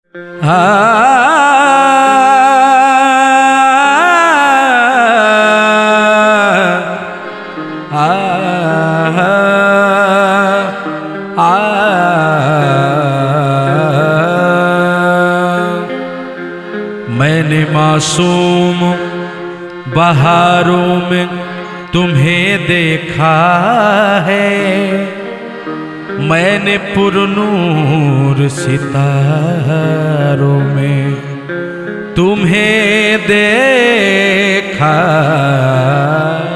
मैंने मासूम बहारों में तुम्हें देखा है, मैंने पुरनूर सितारों में तुम्हें देखा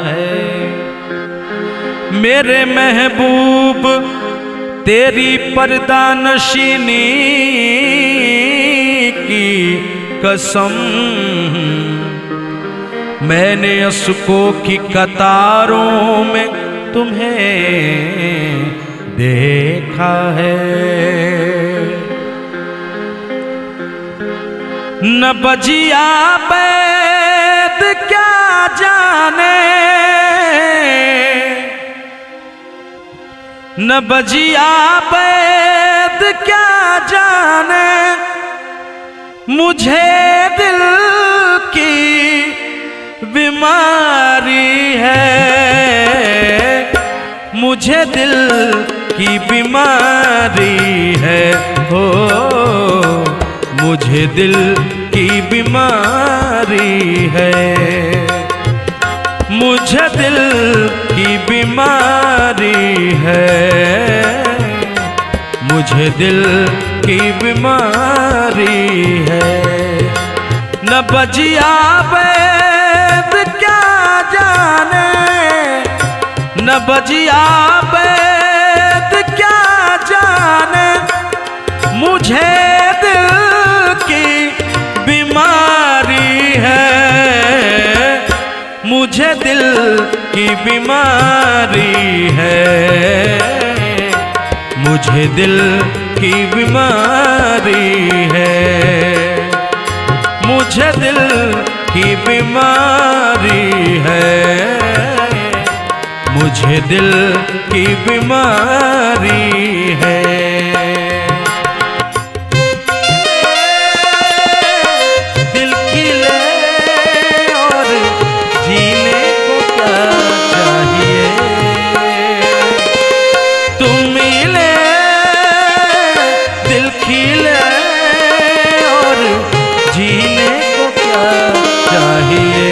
है। मेरे महबूब तेरी पर्दा नशीनी की कसम, मैंने अशकों की कतारों में तुम्हें देखा है। न बजिया बैद क्या जाने, न बजिया बैद क्या जाने, मुझे दिल की बीमारी है, मुझे दिल की बीमारी है, हो मुझे दिल की बीमारी है, मुझे दिल की बीमारी है, मुझे दिल की बीमारी है। न बजिया बैद क्या जाने, न बजिया बैद क्या जाने, मुझे दिल की बीमारी है, मुझे दिल की बीमारी है, मुझे दिल की बीमारी है, मुझे दिल की बीमारी है, मुझे दिल की बीमारी है। दिल की ले और जीने को क्या चाहिए, तुम मिले दिल की ले और जीने को क्या चाहिए।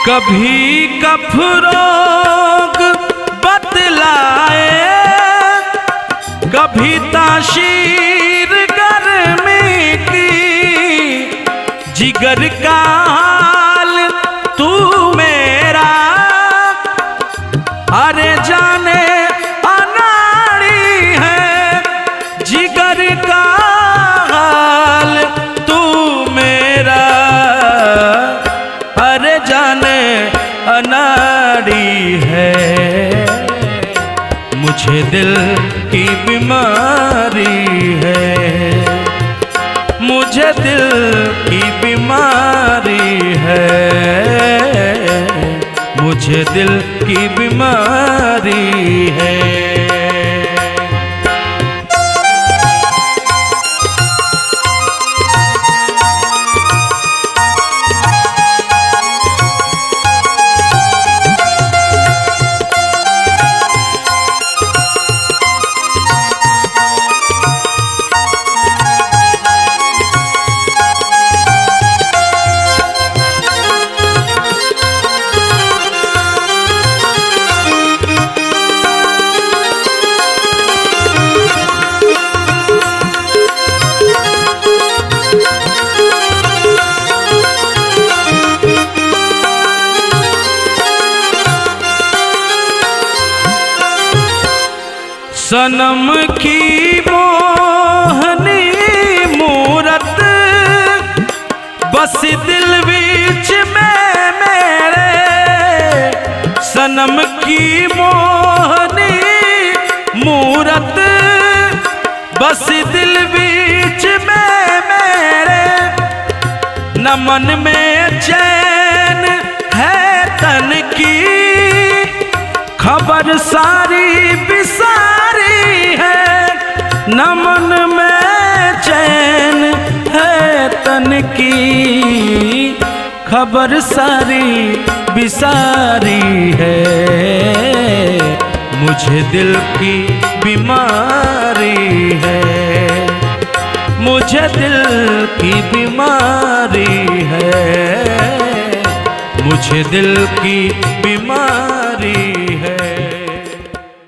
कभी कफरोग बतलाए, कभी ताशीर गर्मी की, जिगर का हाल तू मेरा, अरे जाने अनाड़ी है, जिगर का हाल तू मेरा, अरे जाने अनाड़ी है, मुझे दिल की बीमारी है, मुझे दिल की बीमारी है, मुझे दिल की बीमारी है। सनम की मोहनी मूरत बस दिल बीच में मेरे, सनम की मोहनी मूरत बस दिल बीच में मेरे, न मन में चैन है तन की, खबर सारी बिसारी है, न मन में चैन है तन की, खबर सारी बिसारी है। मुझे दिल की बीमारी है, मुझे दिल की बीमारी है, मुझे दिल की बीमारी है।